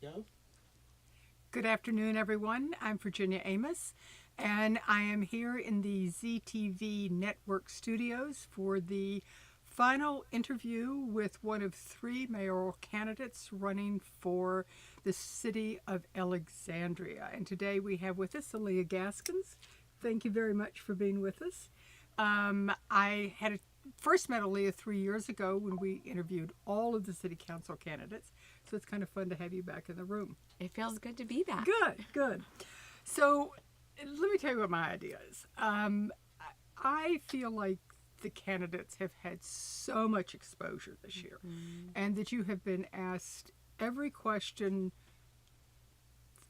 Go. Good afternoon, everyone. I'm Virginia Amos, and I am here in the ZTV Network studios for the final interview with one of three mayoral candidates running for the city of Alexandria. And today we have with us Alyia Gaskins. Thank you very much for being with us. I had first met Alyia 3 years ago when we interviewed all of the city council candidates, so it's kind of fun to have you back in the room. It feels good to be back. Good, good. So let me tell you what my idea is. I feel like the candidates have had so much exposure this year, and that you have been asked every question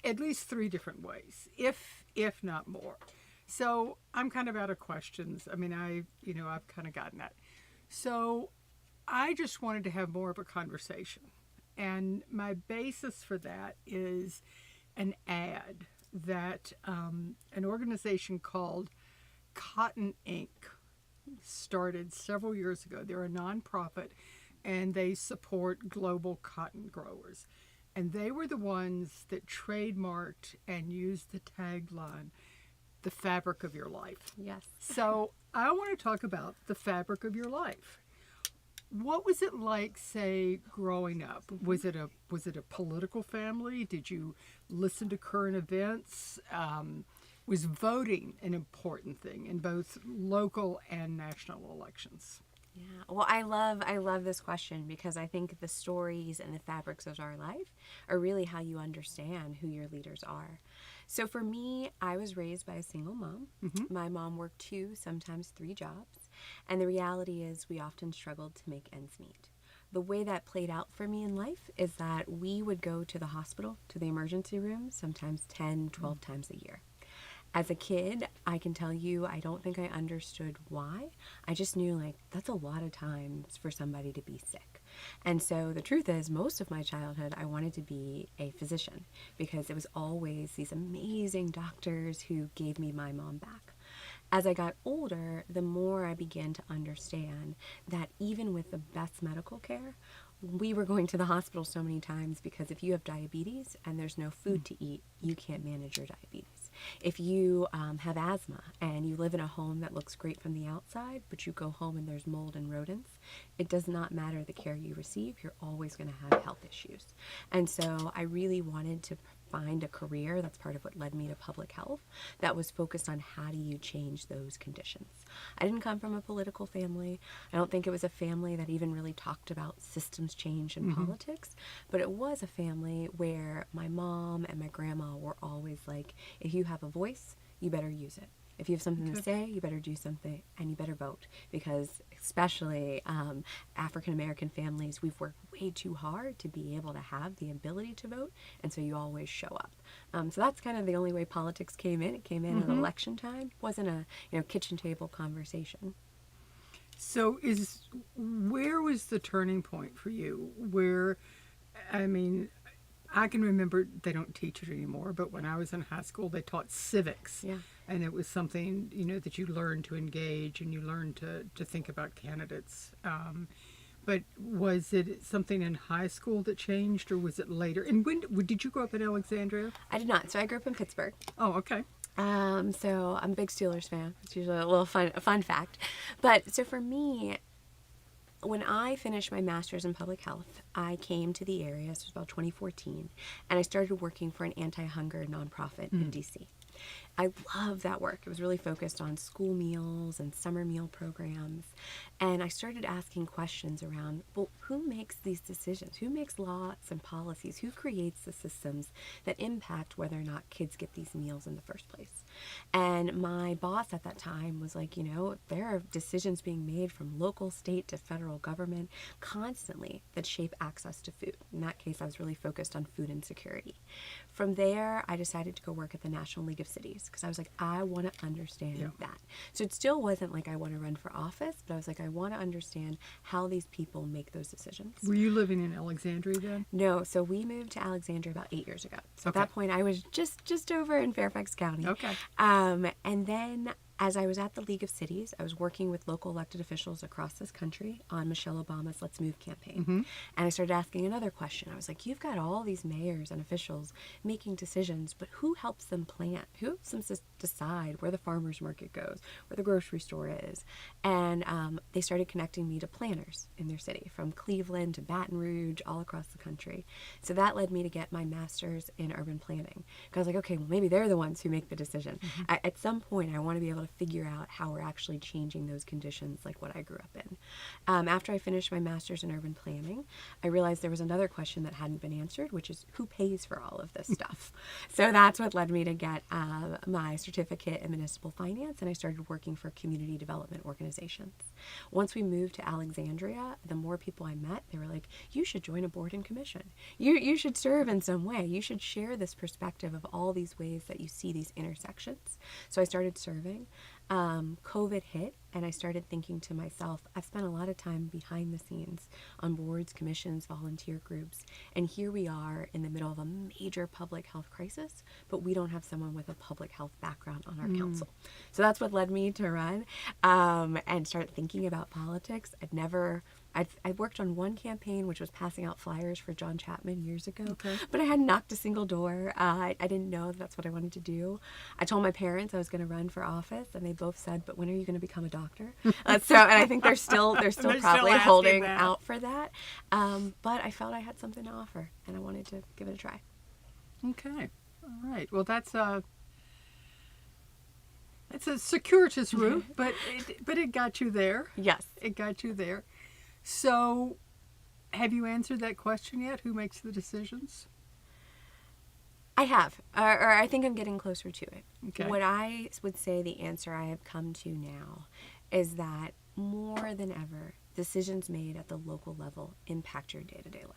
at least three different ways, if not more. So I'm kind of out of questions. I mean, I've kind of gotten that. So I just wanted to have more of a conversation. And my basis for that is an ad that an organization called Cotton Inc. started several years ago. They're a nonprofit, and they support global cotton growers. And they were the ones that trademarked and used the tagline, "The fabric of your life." Yes. So I want to talk about the fabric of your life. What was it like, say, growing up? Was it a political family? Did you listen to current events? Was voting an important thing in both local and national elections? Yeah. Well, I love this question because I think the stories and the fabrics of our life are really how you understand who your leaders are. So for me, I was raised by a single mom. Mm-hmm. My mom worked 2, sometimes 3 jobs. And the reality is we often struggled to make ends meet. The way that played out for me in life is that we would go to the hospital, to the emergency room, sometimes 10, 12 times a year. As a kid, I can tell you, I don't think I understood why. I just knew, that's a lot of times for somebody to be sick. And so the truth is, most of my childhood, I wanted to be a physician because it was always these amazing doctors who gave me my mom back. As I got older, the more I began to understand that even with the best medical care, we were going to the hospital so many times because if you have diabetes and there's no food to eat, you can't manage your diabetes. If you have asthma and you live in a home that looks great from the outside, but you go home and there's mold and rodents, it does not matter the care you receive, you're always going to have health issues. And so I really wanted to find a career, that's part of what led me to public health, that was focused on how do you change those conditions. I didn't come from a political family. I don't think it was a family that even really talked about systems change in politics, but it was a family where my mom and my grandma were always like, if you have a voice, you better use it. If you have something to say, you better do something, and you better vote, because especially African-American families, we've worked way too hard to be able to have the ability to vote, and so you always show up. So that's kind of the only way politics came in. It came in at election time. It wasn't a kitchen table conversation. So where was the turning point for you? Where, I can remember, they don't teach it anymore, but when I was in high school, they taught civics. Yeah. And it was something, that you learned to engage and you learned to think about candidates. But was it something in high school that changed, or was it later? And when did you grow up in Alexandria? I did not. So I grew up in Pittsburgh. Oh, okay. So I'm a big Steelers fan. It's usually a fun fact. But so for me, when I finished my master's in public health, I came to the area, this was about 2014, and I started working for an anti-hunger nonprofit in DC. I love that work. It was really focused on school meals and summer meal programs. And I started asking questions around, well, who makes these decisions? Who makes laws and policies? Who creates the systems that impact whether or not kids get these meals in the first place? And my boss at that time was like, there are decisions being made from local, state to federal government constantly that shape access to food. In that case, I was really focused on food insecurity. From there, I decided to go work at the National League of Cities because I was like, I want to understand that. So it still wasn't like I want to run for office, but I was like, I want to understand how these people make those decisions. Were you living in Alexandria then? No, so we moved to Alexandria about 8 years ago. So at that point, I was just over in Fairfax County. Okay. And then as I was at the League of Cities, I was working with local elected officials across this country on Michelle Obama's Let's Move campaign. And I started asking another question. I was like, you've got all these mayors and officials making decisions, but who helps them plan? Who helps them decide where the farmer's market goes, where the grocery store is? And they started connecting me to planners in their city, from Cleveland to Baton Rouge, all across the country. So that led me to get my master's in urban planning. Because I was like, okay, well, maybe they're the ones who make the decision. At some point, I want to be able to figure out how we're actually changing those conditions like what I grew up in. After I finished my master's in urban planning, I realized there was another question that hadn't been answered, which is who pays for all of this stuff? So that's what led me to get my certificate in municipal finance, and I started working for community development organizations. Once we moved to Alexandria, the more people I met, they were like, you should join a board and commission. You should serve in some way. You should share this perspective of all these ways that you see these intersections. So I started serving. COVID hit, and I started thinking to myself, I've spent a lot of time behind the scenes on boards, commissions, volunteer groups, and here we are in the middle of a major public health crisis, but we don't have someone with a public health background on our council. So that's what led me to run and start thinking about politics. I worked on one campaign, which was passing out flyers for John Chapman years ago, but I hadn't knocked a single door. I didn't know that's what I wanted to do. I told my parents I was going to run for office, and they both said, but when are you going to become a doctor? And I think they're still probably holding out for that. But I felt I had something to offer, and I wanted to give it a try. Okay. All right. Well, it's a circuitous route, but it got you there. Yes. It got you there. So, have you answered that question yet? Who makes the decisions? I have, or I think I'm getting closer to it. Okay. What I would say the answer I have come to now is that more than ever, decisions made at the local level impact your day-to-day life.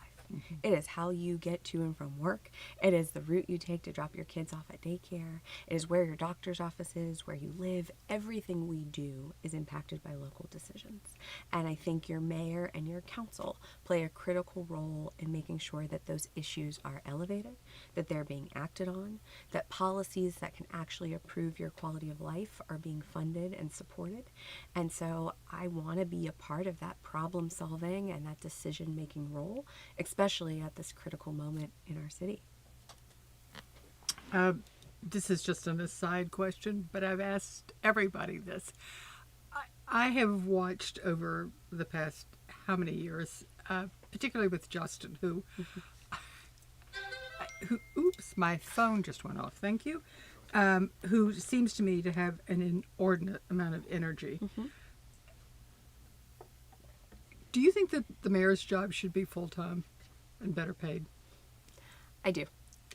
It is how you get to and from work. It is the route you take to drop your kids off at daycare. It is where your doctor's office is, where you live. Everything we do is impacted by local decisions. And I think your mayor and your council play a critical role in making sure that those issues are elevated, that they're being acted on, that policies that can actually improve your quality of life are being funded and supported. And so I want to be a part of that problem solving and that decision making role, especially at this critical moment in our city. This is just an aside question, but I've asked everybody this. I have watched over the past how many years, particularly with Justin, who oops, my phone just went off, thank you, who seems to me to have an inordinate amount of energy. Do you think that the mayor's job should be full-time and better paid? I do.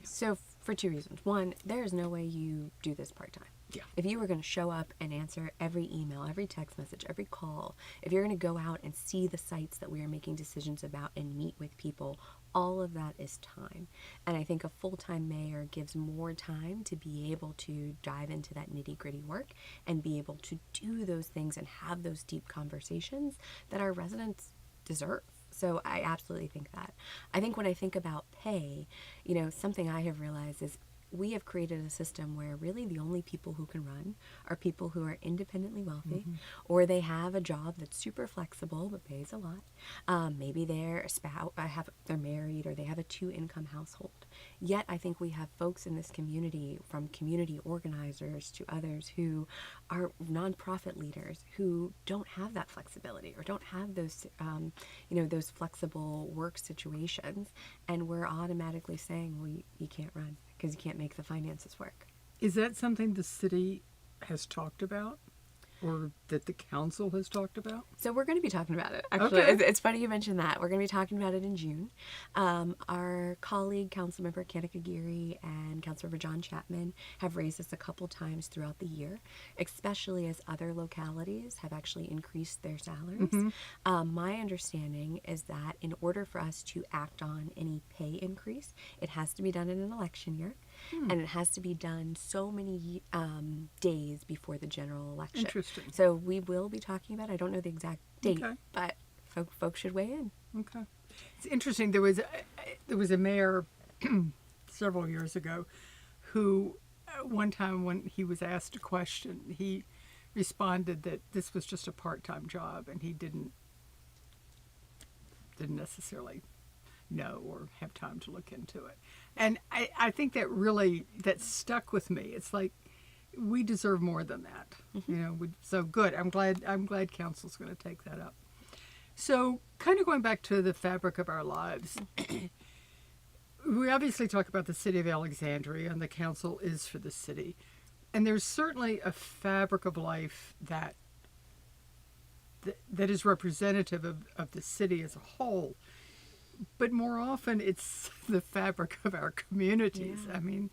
So for two reasons. One, there is no way you do this part-time. Yeah. If you were going to show up and answer every email, every text message, every call, if you're going to go out and see the sites that we are making decisions about and meet with people, all of that is time. And I think a full-time mayor gives more time to be able to dive into that nitty-gritty work and be able to do those things and have those deep conversations that our residents deserve. So I absolutely think that. I think when I think about pay, something I have realized is we have created a system where really the only people who can run are people who are independently wealthy, or they have a job that's super flexible but pays a lot. Maybe they're a spouse, they're married, or they have a 2-income household. Yet I think we have folks in this community, from community organizers to others, who are nonprofit leaders who don't have that flexibility or don't have those, those flexible work situations, and we're automatically saying, well, you can't run because you can't make the finances work. Is that something the city has talked about, or that the council has talked about? So we're going to be talking about it, actually. Okay. It's funny you mentioned that. We're going to be talking about it in June. Our colleague, Councilmember Kanika Geary and Councilmember John Chapman, have raised this a couple times throughout the year, especially as other localities have actually increased their salaries. My understanding is that in order for us to act on any pay increase, it has to be done in an election year, and it has to be done so many days before the general election. Interesting. So we will be talking about it. I don't know the exact date, but folks should weigh in. Okay. It's interesting. There was a mayor several years ago who one time when he was asked a question, he responded that this was just a part-time job and he didn't necessarily know or have time to look into it. And I think that stuck with me. It's like, we deserve more than that. So good. I'm glad council's going to take that up. So kind of going back to the fabric of our lives, we obviously talk about the city of Alexandria, and the council is for the city. And there's certainly a fabric of life that is representative of the city as a whole. But more often, it's the fabric of our communities. Yeah. I mean,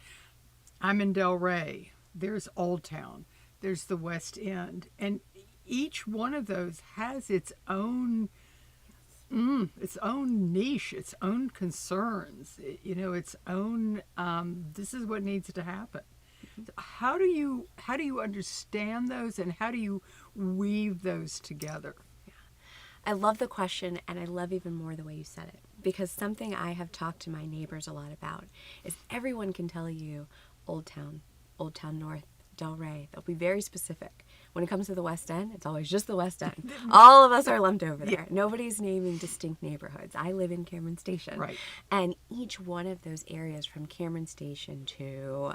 I'm in Del Rey. There's Old Town. There's the West End. And each one of those has its own niche, its own concerns, its own, this is what needs to happen. How do you understand those, and how do you weave those together? I love the question, and I love even more the way you said it, because something I have talked to my neighbors a lot about is everyone can tell you Old Town North, Del Rey. They'll be very specific. When it comes to the West End, it's always just the West End. All of us are lumped over there. Yeah. Nobody's naming distinct neighborhoods. I live in Cameron Station. Right. And each one of those areas, from Cameron Station to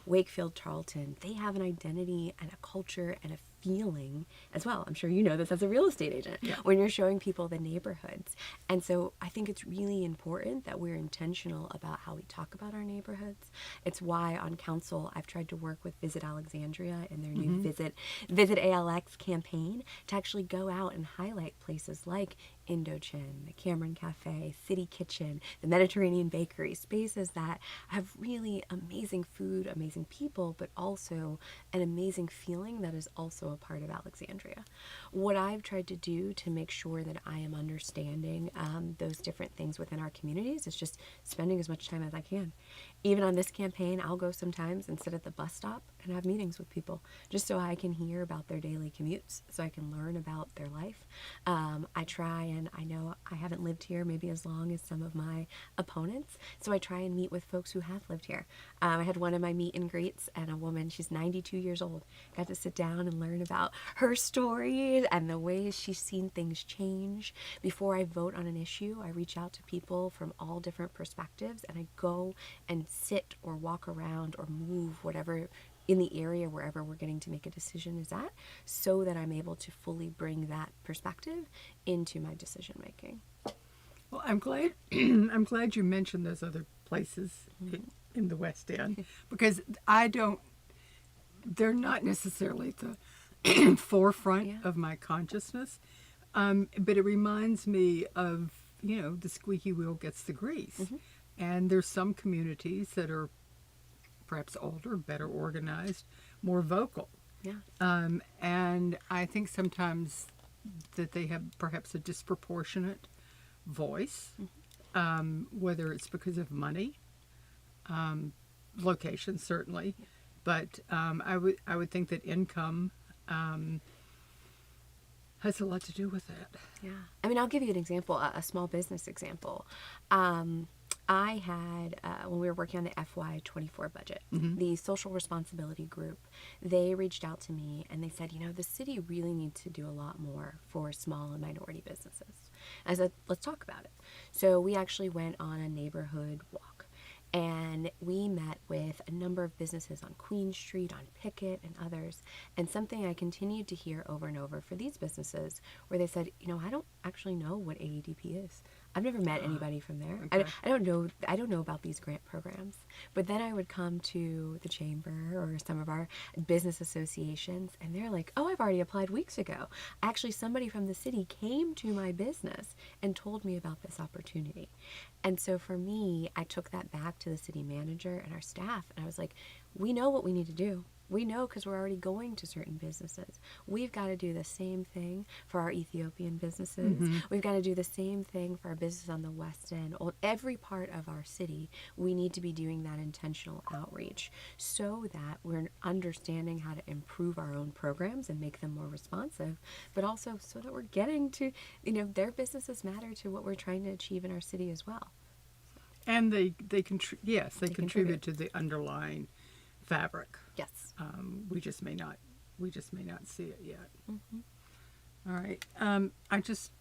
Wakefield, Tarleton, they have an identity and a culture and a feeling as well. I'm sure you know this as a real estate agent, yeah, when you're showing people the neighborhoods. And so I think it's really important that we're intentional about how we talk about our neighborhoods. It's why on council I've tried to work with Visit Alexandria in their new Visit ALX campaign to actually go out and highlight places like Indochin, the Cameron Cafe, City Kitchen, the Mediterranean Bakery, spaces that have really amazing food, amazing people, but also an amazing feeling that is also a part of Alexandria. What I've tried to do to make sure that I am understanding those different things within our communities is just spending as much time as I can. Even on this campaign, I'll go sometimes and sit at the bus stop and have meetings with people just so I can hear about their daily commutes, so I can learn about their life. I try, and I know I haven't lived here maybe as long as some of my opponents, so I try and meet with folks who have lived here. I had one of my meet and greets, and a woman, she's 92 years old, got to sit down and learn about her story and the ways she's seen things change. Before I vote on an issue, I reach out to people from all different perspectives, and I go and sit or walk around or move whatever in the area wherever we're getting to make a decision is at, so that I'm able to fully bring that perspective into my decision making. Well, I'm glad you mentioned those other places in the West End, because they're not necessarily at the forefront of my consciousness, but it reminds me of, the squeaky wheel gets the grease. And there's some communities that are perhaps older, better organized, more vocal. Yeah. And I think sometimes that they have perhaps a disproportionate voice, whether it's because of money, location certainly, but I would think that income has a lot to do with that. Yeah. I mean, I'll give you an example, a small business example. I had, when we were working on the FY24 budget, the social responsibility group, they reached out to me and they said, the city really needs to do a lot more for small and minority businesses. I said, let's talk about it. So we actually went on a neighborhood walk, and we met with a number of businesses on Queen Street, on Pickett, and others. And something I continued to hear over and over for these businesses, where they said, I don't actually know what AEDP is. I've never met anybody from there. Okay. I don't know about these grant programs. But then I would come to the chamber or some of our business associations, and they're like, oh, I've already applied weeks ago. Actually, somebody from the city came to my business and told me about this opportunity. And so for me, I took that back to the city manager and our staff, and I was like, we know what we need to do. We know, because we're already going to certain businesses. We've got to do the same thing for our Ethiopian businesses. We've got to do the same thing for our business on the West End. Every part of our city, we need to be doing that intentional outreach so that we're understanding how to improve our own programs and make them more responsive, but also so that we're getting to, their businesses matter to what we're trying to achieve in our city as well. And they contribute to the underlying fabric. Yes. We just may not We just may not see it yet. Mm-hmm. All right. I just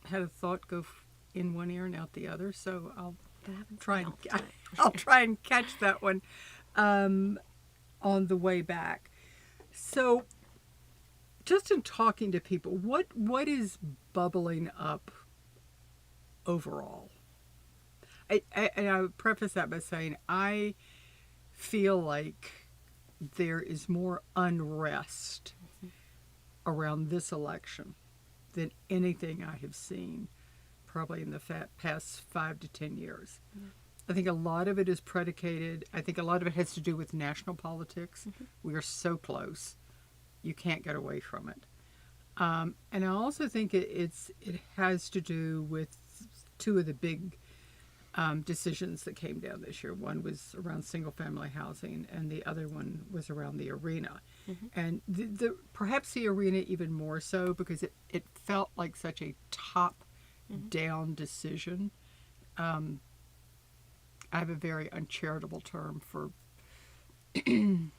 had a thought go in one ear and out the other, so I'll try and catch that one on the way back. So, just in talking to people, what is bubbling up overall? And I would preface that by saying I feel like there is more unrest around this election than anything I have seen probably in the past 5 to 10 years. Yeah. I think a lot of it is predicated, I think a lot of it has to do with national politics. Mm-hmm. We are so close. You can't get away from it. And I also think it has to do with two of the big decisions that came down this year. One was around single-family housing, and the other one was around the arena. Mm-hmm. And perhaps the arena even more so because it felt like such a top-down decision. I have a very uncharitable term for... I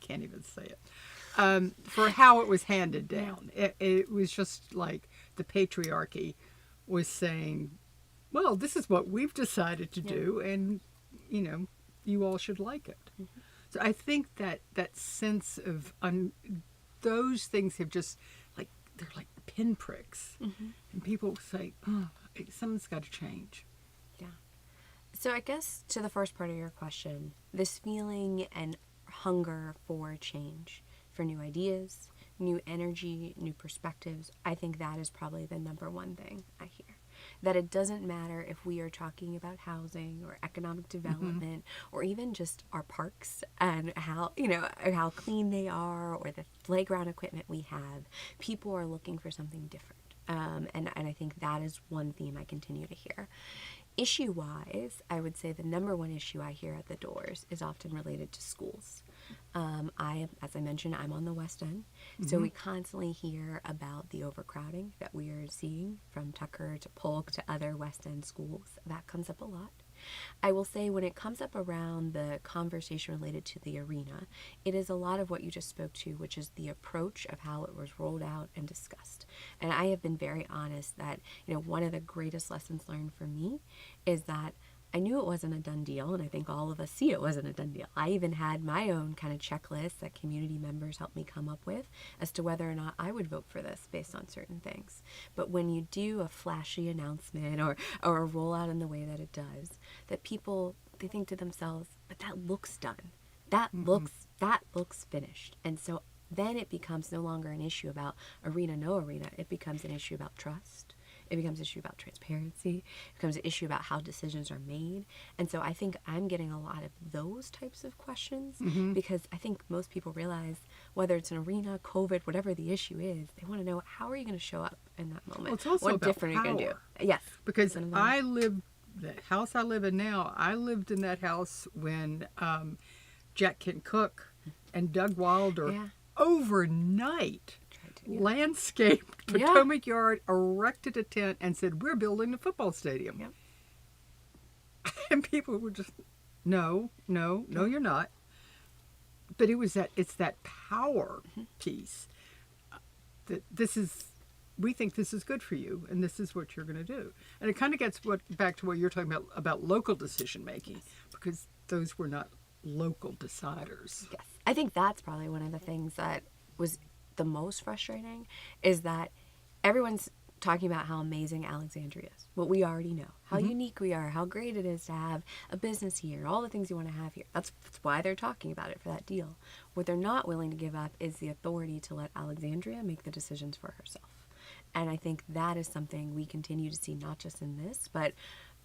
can't even say it. For how it was handed down. It was just like the patriarchy was saying, well, this is what we've decided to do, and, you all should like it. Mm-hmm. So I think that sense of, those things have just, they're like pinpricks. Mm-hmm. And people say, oh, something's got to change. Yeah. So I guess to the first part of your question, this feeling and hunger for change, for new ideas, new energy, new perspectives, I think that is probably the number one thing I hear. That it doesn't matter if we are talking about housing or economic development or even just our parks and how clean they are or the playground equipment we have. People are looking for something different. And I think that is one theme I continue to hear. Issue-wise, I would say the number one issue I hear at the doors is often related to schools. As I mentioned, I'm on the West End, so we constantly hear about the overcrowding that we are seeing from Tucker to Polk to other West End schools. That comes up a lot. I will say when it comes up around the conversation related to the arena, it is a lot of what you just spoke to, which is the approach of how it was rolled out and discussed. And I have been very honest that, one of the greatest lessons learned for me is that I knew it wasn't a done deal, and I think all of us see it wasn't a done deal. I even had my own kind of checklist that community members helped me come up with as to whether or not I would vote for this based on certain things. But when you do a flashy announcement or a rollout in the way that it does, that people, they think to themselves, but that looks done. That looks finished. And so then it becomes no longer an issue about arena, no arena. It becomes an issue about trust. It becomes an issue about transparency. It becomes an issue about how decisions are made. And so I think I'm getting a lot of those types of questions because I think most people realize whether it's an arena, COVID, whatever the issue is, they want to know, how are you going to show up in that moment? Well, it's also what about different power. Are you going to do? Yes. Because the house I live in now, I lived in that house when Jack Kent Cooke and Doug Wilder overnight landscaped Potomac Yard, erected a tent, and said, we're building a football stadium. Yep. And people were just, no, you're not. But it's that power piece that we think this is good for you, and this is what you're going to do. And it kind of gets back to what you're talking about local decision making, because those were not local deciders. Yes. I think that's probably one of the things that was the most frustrating is that everyone's talking about how amazing Alexandria is, what we already know, how unique we are, how great it is to have a business here, all the things you want to have here. That's why they're talking about it, for that deal. What they're not willing to give up is the authority to let Alexandria make the decisions for herself. And I think that is something we continue to see, not just in this, but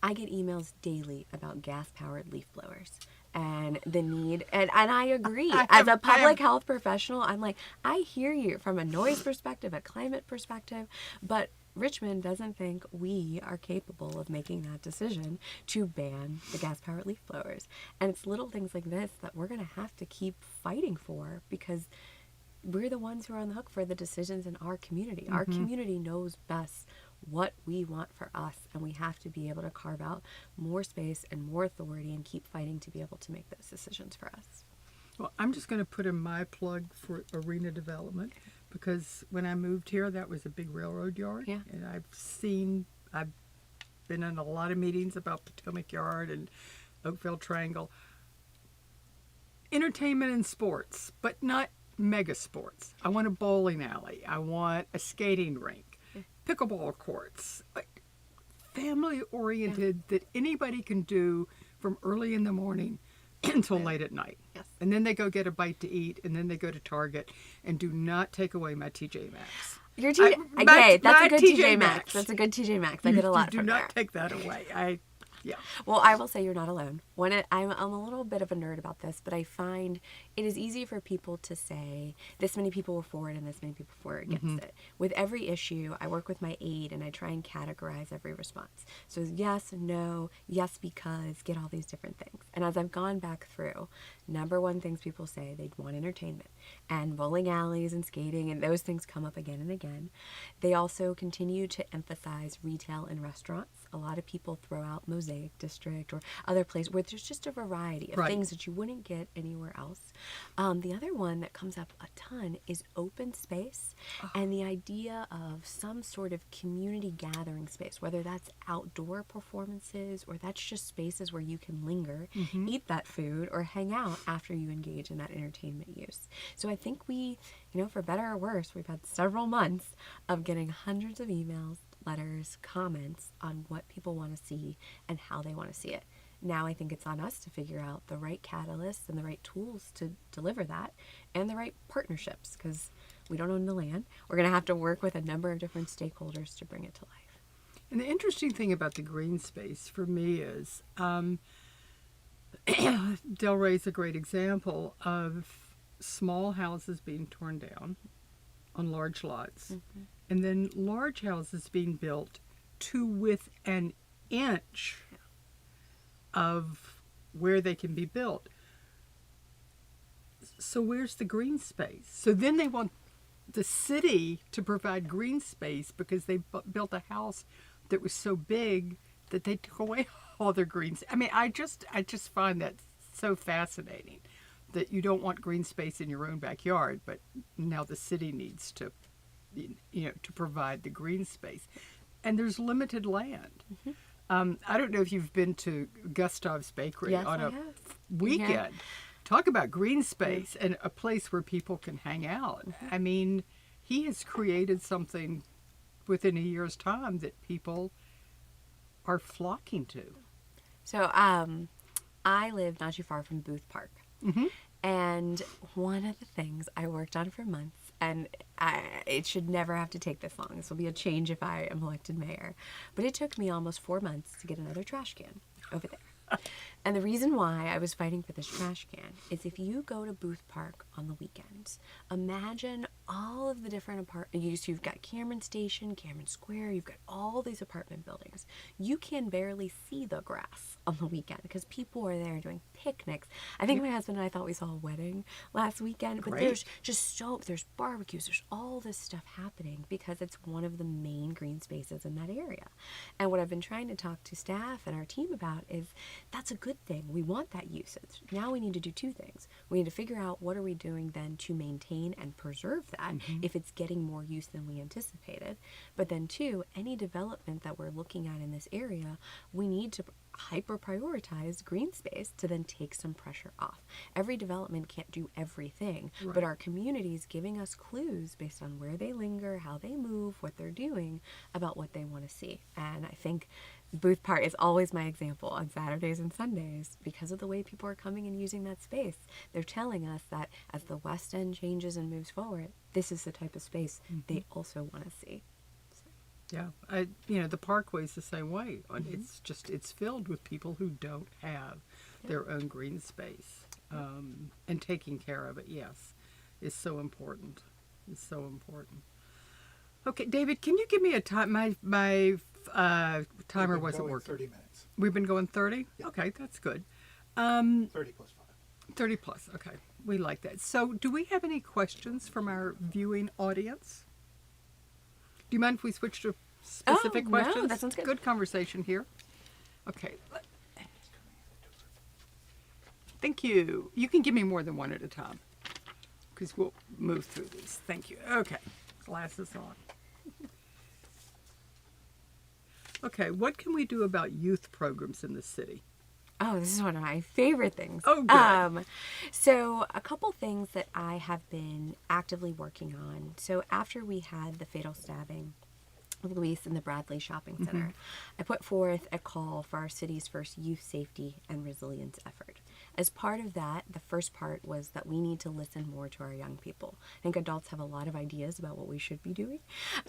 I get emails daily about gas-powered leaf blowers and the need, and I agree. As a public health professional, I'm like, I hear you from a noise perspective, a climate perspective, but Richmond doesn't think we are capable of making that decision to ban the gas-powered leaf blowers. And it's little things like this that we're going to have to keep fighting for, because we're the ones who are on the hook for the decisions in our community. Our community knows best what we want for us, and we have to be able to carve out more space and more authority and keep fighting to be able to make those decisions for us. Well, I'm just going to put in my plug for arena development because when I moved here, that was a big railroad yard. Yeah. And I've been in a lot of meetings about Potomac Yard and Oakville Triangle. Entertainment and sports, but not mega sports. I want a bowling alley. I want a skating rink, pickleball courts, like family oriented that anybody can do from early in the morning until late at night. Yes. And then they go get a bite to eat, and then they go to Target, and do not take away my TJ Maxx. Your TJ, okay, that's a good TJ Maxx. That's a good TJ Maxx. I get a lot do from there. Do not take that away. Yeah. Well, I will say you're not alone. I'm a little bit of a nerd about this, but I find it is easy for people to say this many people were for it and this many people were against it. With every issue, I work with my aide and I try and categorize every response. So yes, no, yes, because, get all these different things. And as I've gone back through, number one things people say, they'd want entertainment. And bowling alleys and skating and those things come up again and again. They also continue to emphasize retail and restaurants. A lot of people throw out Mosaic District or other places where there's just a variety of things that you wouldn't get anywhere else. The other one that comes up a ton is open space and the idea of some sort of community gathering space, whether that's outdoor performances or that's just spaces where you can linger, eat that food, or hang out after you engage in that entertainment use. So I think we, for better or worse, we've had several months of getting hundreds of emails, letters, comments on what people want to see and how they want to see it. Now I think it's on us to figure out the right catalysts and the right tools to deliver that and the right partnerships, because we don't own the land. We're going to have to work with a number of different stakeholders to bring it to life. And the interesting thing about the green space for me is Delray's a great example of small houses being torn down on large lots. And then large houses being built to within an inch of where they can be built. So where's the green space? So then they want the city to provide green space because they built a house that was so big that they took away all their greens. I mean, I just find that so fascinating that you don't want green space in your own backyard, but now the city needs to to provide the green space. And there's limited land. I don't know if you've been to Gustav's Bakery on a weekend. Yeah. Talk about green space and a place where people can hang out. I mean, he has created something within a year's time that people are flocking to. So I live not too far from Booth Park. And one of the things I worked on for months, and it should never have to take this long. This will be a change if I am elected mayor. But it took me almost 4 months to get another trash can over there. And the reason why I was fighting for this trash can is if you go to Booth Park on the weekends, imagine all of the different apartments. You've got Cameron Station, Cameron Square, you've got all these apartment buildings. You can barely see the grass on the weekend because people are there doing picnics. I think my husband and I thought we saw a wedding last weekend, but there's just there's barbecues, there's all this stuff happening because it's one of the main green spaces in that area. And what I've been trying to talk to staff and our team about is that's a good thing. We want that usage. Now we need to do two things. We need to figure out what are we doing then to maintain and preserve that if it's getting more use than we anticipated. But then two, any development that we're looking at in this area, we need to hyper prioritize green space to then take some pressure off. Every development can't do everything, but our community is giving us clues based on where they linger, how they move, what they're doing about what they want to see. And I think Booth Park is always my example on Saturdays and Sundays because of the way people are coming and using that space. They're telling us that as the West End changes and moves forward, this is the type of space they also want to see. Yeah, the Parkway's the same way. It's filled with people who don't have their own green space, and taking care of it. Yes, is so important. It's so important. Okay, David, can you give me a time? My timer wasn't working. 30 minutes. We've been going 30. Yeah. Okay, that's good. 30 plus 5. 30 plus. Okay, we like that. So, do we have any questions from our viewing audience? Do you mind if we switch to specific questions? No, that sounds good. Good conversation here. Okay. Thank you. You can give me more than one at a time because we'll move through these. Thank you. Okay. Glasses on. Okay. What can we do about youth programs in the city? Oh, this is one of my favorite things. Oh, good. So a couple things that I have been actively working on. So after we had the fatal stabbing of Luis in the Bradley Shopping Center, I put forth a call for our city's first youth safety and resilience effort. As part of that, the first part was that we need to listen more to our young people. I think adults have a lot of ideas about what we should be doing.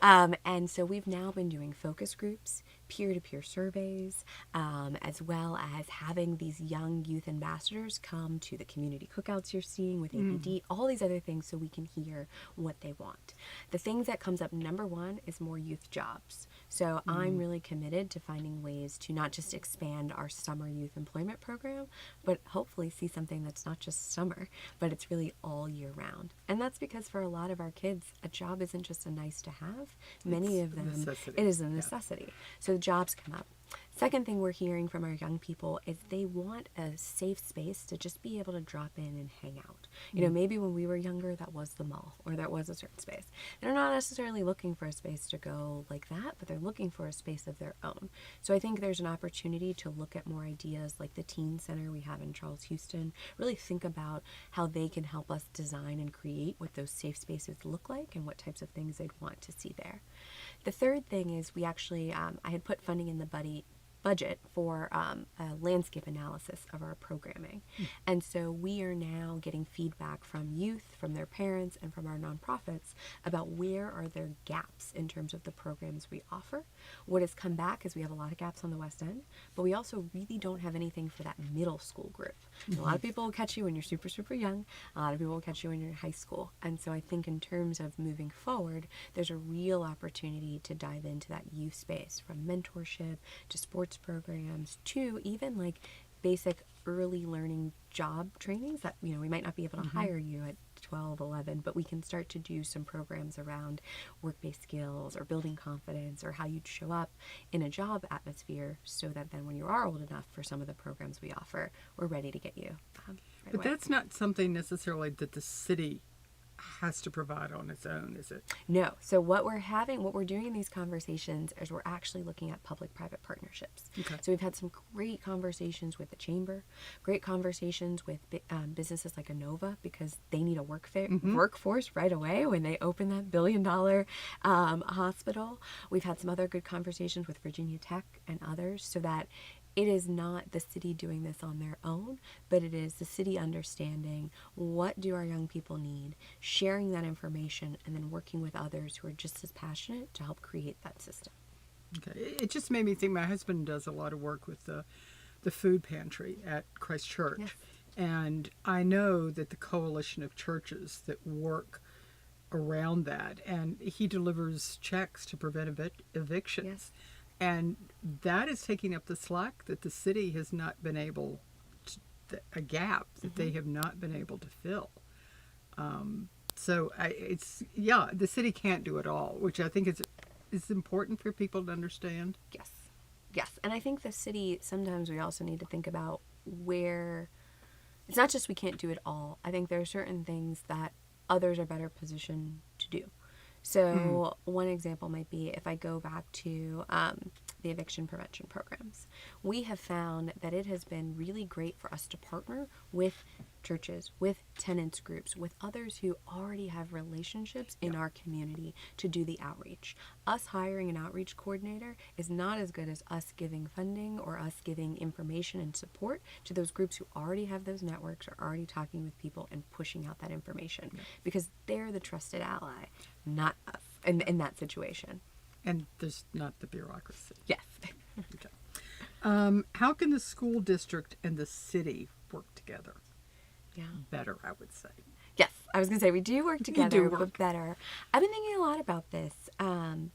And so we've now been doing focus groups, peer-to-peer surveys, as well as having these young youth ambassadors come to the community cookouts you're seeing with ABD, all these other things so we can hear what they want. The things that comes up number one is more youth jobs. So I'm really committed to finding ways to not just expand our summer youth employment program, but hopefully see something that's not just summer, but it's really all year round. And that's because for a lot of our kids, a job isn't just a nice to have. Many of them, it is a necessity. So jobs come up. Second thing we're hearing from our young people is they want a safe space to just be able to drop in and hang out. You know, maybe when we were younger, that was the mall or that was a certain space. They're not necessarily looking for a space to go like that, but they're looking for a space of their own. So I think there's an opportunity to look at more ideas like the teen center we have in Charles Houston, really think about how they can help us design and create what those safe spaces look like and what types of things they'd want to see there. The third thing is we actually, I had put funding in the budget for a landscape analysis of our programming. And so we are now getting feedback from youth, from their parents, and from our nonprofits about where are there gaps in terms of the programs we offer. What has come back is we have a lot of gaps on the West End, but we also really don't have anything for that middle school group. A lot of people will catch you when you're super, super young. A lot of people will catch you when you're in high school. And so I think in terms of moving forward, there's a real opportunity to dive into that youth space, from mentorship to sports programs to even like basic early learning job trainings that, you know, we might not be able to hire you at 12, 11, but we can start to do some programs around work-based skills or building confidence or how you'd show up in a job atmosphere so that then when you are old enough for some of the programs we offer, we're ready to get you right But away. that's not something necessarily that the city has to provide on its own, is it? No. So what we're doing in these conversations is we're actually looking at public-private partnerships. Okay. So we've had some great conversations with the chamber, great conversations with businesses like Inova because they need a workforce right away when they open that billion-dollar hospital. We've had some other good conversations with Virginia Tech and others so that it is not the city doing this on their own, but it is the city understanding what do our young people need, sharing that information, and then working with others who are just as passionate to help create that system. Okay. It just made me think my husband does a lot of work with the food pantry at Christ Church. Yes. And I know that the coalition of churches that work around that, and he delivers checks to prevent evictions. Yes. And that is taking up the slack that the city has not been able to, a gap that they have not been able to fill. So the city can't do it all, which I think is important for people to understand. Yes. Yes. And I think the city, sometimes we also need to think about where it's not just we can't do it all. I think there are certain things that others are better positioned to do. So one example might be if I go back to the eviction prevention programs. We have found that it has been really great for us to partner with churches, with tenants groups, with others who already have relationships in our community to do the outreach. Us hiring an outreach coordinator is not as good as us giving funding or us giving information and support to those groups who already have those networks, are already talking with people and pushing out that information because they're the trusted ally, not us in that situation. And there's not the bureaucracy. Yes. Okay. How can the school district and the city work together? Yeah. Better, I would say. Yes, I was going to say we do work together, work. but better. I've been thinking a lot about this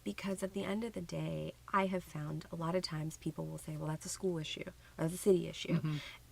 because at the end of the day, I have found a lot of times people will say, well, that's a school issue or that's a city issue.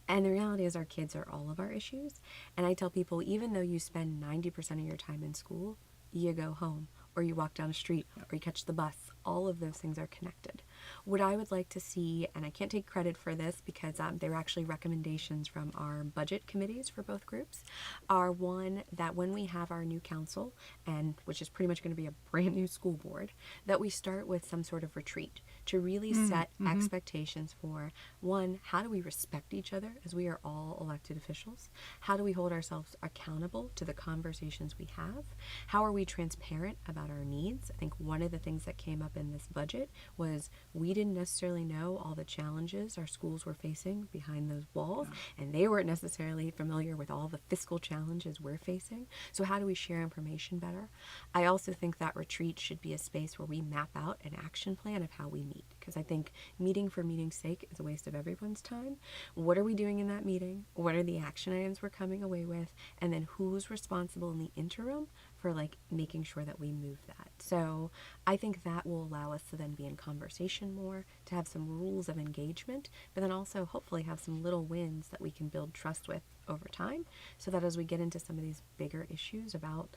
And the reality is our kids are all of our issues. And I tell people, even though you spend 90% of your time in school, you go home or you walk down a street or you catch the bus. All of those things are connected. What I would like to see, and I can't take credit for this because they were actually recommendations from our budget committees for both groups, are one, that when we have our new council, and which is pretty much going to be a brand new school board, that we start with some sort of retreat to really set expectations for, one, how do we respect each other as we are all elected officials? How do we hold ourselves accountable to the conversations we have? How are we transparent about our needs? I think one of the things that came up in this budget was we didn't necessarily know all the challenges our schools were facing behind those walls, and they weren't necessarily familiar with all the fiscal challenges we're facing. So how do we share information better? I also think that retreat should be a space where we map out an action plan of how we meet, because I think meeting for meeting's sake is a waste of everyone's time. What are we doing in that meeting? What are the action items we're coming away with? And then who's responsible in the interim for making sure that we move that. So I think that will allow us to then be in conversation more, to have some rules of engagement, but then also hopefully have some little wins that we can build trust with over time, so that as we get into some of these bigger issues about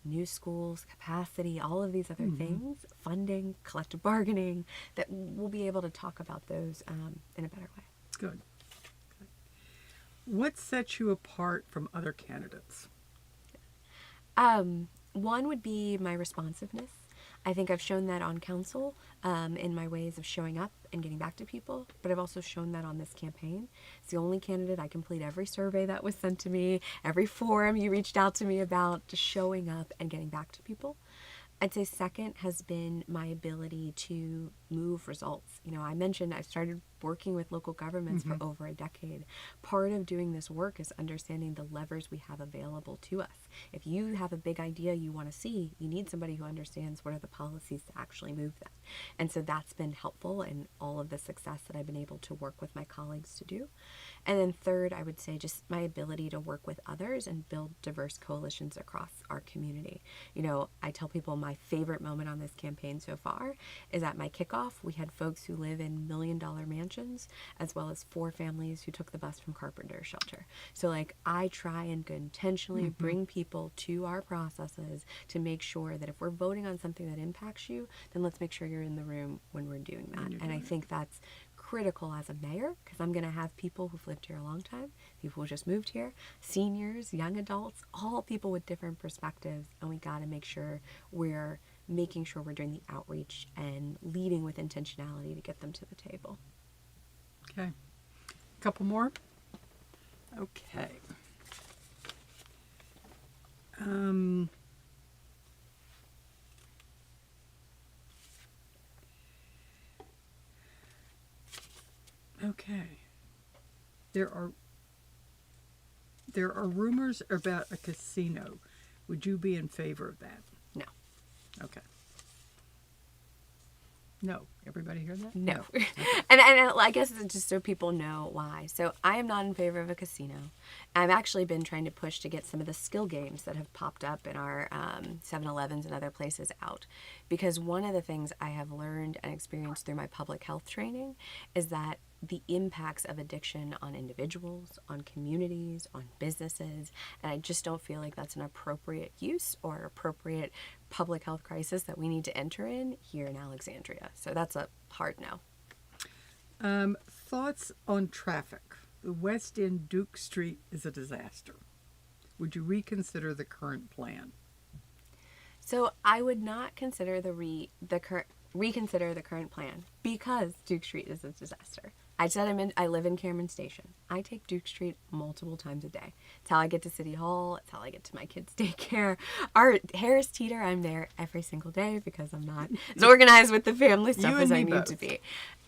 new schools, capacity, all of these other things, funding, collective bargaining, that we'll be able to talk about those in a better way. Good. What sets you apart from other candidates? One would be my responsiveness. I think I've shown that on council in my ways of showing up and getting back to people, but I've also shown that on this campaign. It's the only candidate I complete every survey that was sent to me, every forum you reached out to me about, just showing up and getting back to people. I'd say second has been my ability to move results. I mentioned I've started working with local governments for over a decade. Part of doing this work is understanding the levers we have available to us. If you have a big idea you want to see, you need somebody who understands what are the policies to actually move that. And so that's been helpful in all of the success that I've been able to work with my colleagues to do. And then third, I would say just my ability to work with others and build diverse coalitions across our community. I tell people my favorite moment on this campaign so far is at my kickoff. We had folks who live in $1 million mansions, as well as 4 families who took the bus from Carpenter Shelter. So I try and intentionally bring people to our processes to make sure that if we're voting on something that impacts you, then let's make sure you're in the room when we're doing that. And I think that's critical as a mayor, because I'm going to have people who've lived here a long time, people who just moved here, seniors, young adults, all people with different perspectives, and we got to make sure we're making sure we're doing the outreach and leading with intentionality to get them to the table. Okay. A couple more? Okay. Okay. There are rumors about a casino. Would you be in favor of that? No. Okay. No. Everybody hear that? No. And I guess it's just so people know why. So I am not in favor of a casino. I've actually been trying to push to get some of the skill games that have popped up in our 7-Elevens and other places out. Because one of the things I have learned and experienced through my public health training is that the impacts of addiction on individuals, on communities, on businesses, and I just don't feel like that's an appropriate use or appropriate public health crisis that we need to enter in here in Alexandria. So that's a hard no. Thoughts on traffic. The West End Duke Street is a disaster. Would you reconsider the current plan? So I would not consider reconsider the current plan because Duke Street is a disaster. I said I live in Cameron Station. I take Duke Street multiple times a day. It's how I get to City Hall. It's how I get to my kids' daycare. Our Harris Teeter, I'm there every single day because I'm not as organized with the family stuff as I need to be.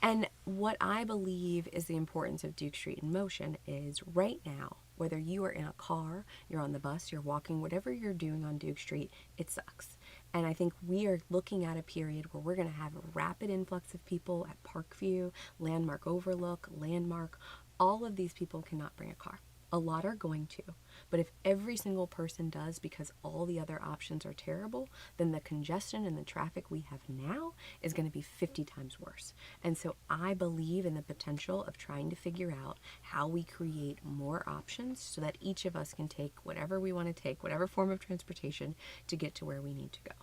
And what I believe is the importance of Duke Street in motion is right now, whether you are in a car, you're on the bus, you're walking, whatever you're doing on Duke Street, it sucks. And I think we are looking at a period where we're going to have a rapid influx of people at Parkview, Landmark Overlook, Landmark. All of these people cannot bring a car. A lot are going to. But if every single person does because all the other options are terrible, then the congestion and the traffic we have now is going to be 50 times worse. And so I believe in the potential of trying to figure out how we create more options so that each of us can take whatever we want to take, whatever form of transportation to get to where we need to go.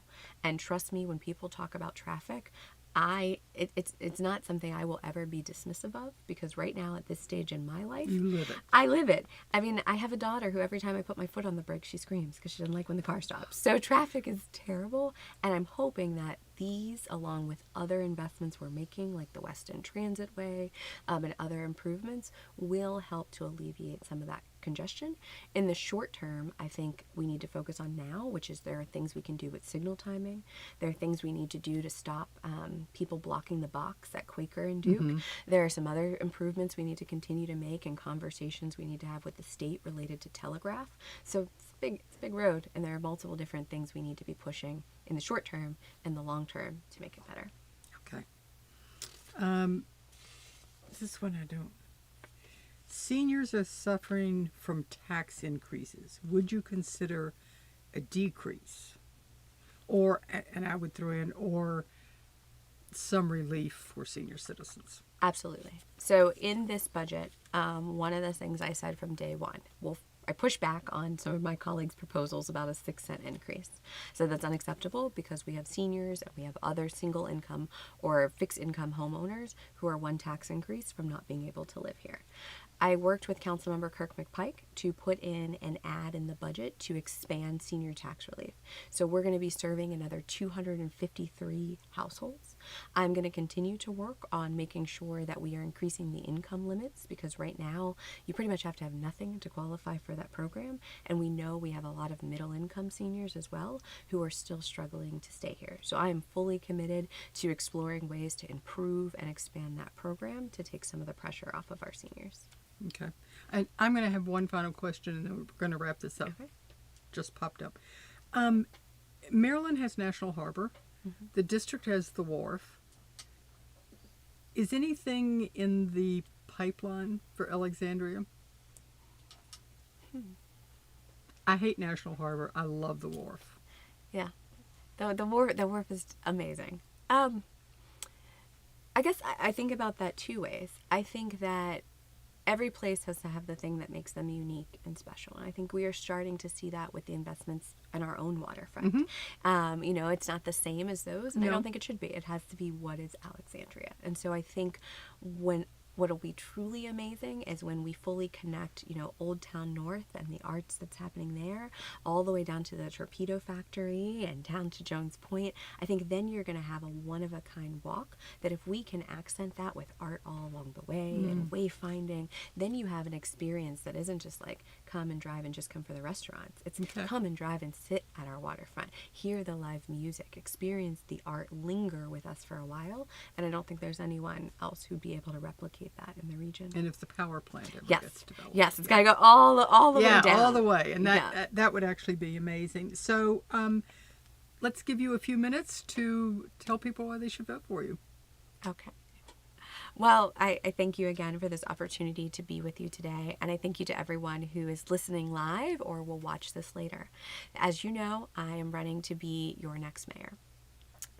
And trust me, when people talk about traffic, it's not something I will ever be dismissive of, because right now at this stage in my life, You live it. I live it. I mean, I have a daughter who every time I put my foot on the brake, she screams because she doesn't like when the car stops. So traffic is terrible, and I'm hoping that these, along with other investments we're making, like the West End Transitway and other improvements, will help to alleviate some of that congestion. In the short term, I think we need to focus on now, which is there are things we can do with signal timing. There are things we need to do to stop people blocking the box at Quaker and Duke. There are some other improvements we need to continue to make and conversations we need to have with the state related to telegraph. So it's a big road, and there are multiple different things we need to be pushing in the short term and the long term to make it better. Okay. This one I don't. Seniors are suffering from tax increases. Would you consider a decrease? Or, and I would throw in, or some relief for senior citizens? Absolutely. So in this budget, one of the things I said from day one, I pushed back on some of my colleagues' proposals about a 6-cent increase. So that's unacceptable because we have seniors and we have other single income or fixed income homeowners who are one tax increase from not being able to live here. I worked with Councilmember Kirk McPike to put in an ad in the budget to expand senior tax relief. So we're going to be serving another 253 households. I'm going to continue to work on making sure that we are increasing the income limits, because right now you pretty much have to have nothing to qualify for that program. And we know we have a lot of middle income seniors as well who are still struggling to stay here. So I am fully committed to exploring ways to improve and expand that program to take some of the pressure off of our seniors. Okay. And I'm going to have one final question, and then we're going to wrap this up. Okay. Just popped up. Maryland has National Harbor. The district has the wharf. Is anything in the pipeline for Alexandria? I hate National Harbor. I love the wharf. Yeah. The wharf is amazing. I guess I think about that two ways. I think that every place has to have the thing that makes them unique and special. And I think we are starting to see that with the investments in our own waterfront. It's not the same as those, and I don't think it should be. It has to be what is Alexandria. And so I think what'll be truly amazing is when we fully connect, Old Town North and the arts that's happening there, all the way down to the torpedo factory and down to Jones Point. I think then you're going to have a one-of-a-kind walk that if we can accent that with art all along the way and wayfinding, then you have an experience that isn't just like come and drive and just come for the restaurants. It's come and drive and sit at our waterfront, hear the live music, experience the art, linger with us for a while. And I don't think there's anyone else who'd be able to replicate that in the region. And if the power plant ever gets developed. Yes, it's got to go all the way down. Yeah, all the way. And that would actually be amazing. So let's give you a few minutes to tell people why they should vote for you. Okay. Well, I thank you again for this opportunity to be with you today, and I thank you to everyone who is listening live or will watch this later. As you know, I am running to be your next mayor.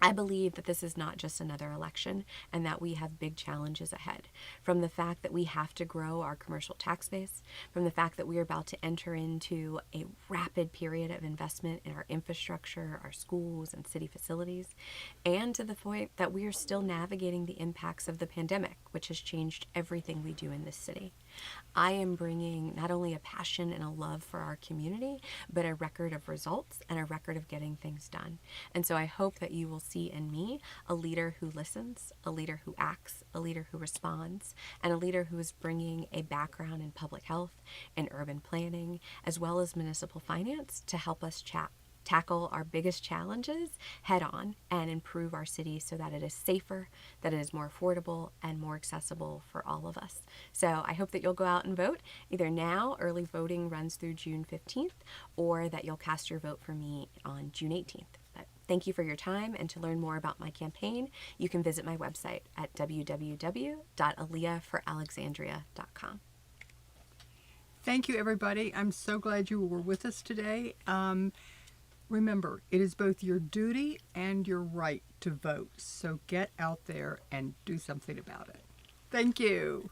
I believe that this is not just another election and that we have big challenges ahead. From the fact that we have to grow our commercial tax base, from the fact that we are about to enter into a rapid period of investment in our infrastructure, our schools and city facilities, and to the point that we are still navigating the impacts of the pandemic, which has changed everything we do in this city. I am bringing not only a passion and a love for our community, but a record of results and a record of getting things done. And so I hope that you will see in me a leader who listens, a leader who acts, a leader who responds, and a leader who is bringing a background in public health and urban planning, as well as municipal finance, to help us tackle our biggest challenges head on and improve our city so that it is safer, that it is more affordable and more accessible for all of us. So I hope that you'll go out and vote either now, early voting runs through June 15th, or that you'll cast your vote for me on June 18th. But thank you for your time, and to learn more about my campaign, you can visit my website at www.aliyahforalexandria.com. Thank you, everybody. I'm so glad you were with us today. Remember, it is both your duty and your right to vote. So get out there and do something about it. Thank you.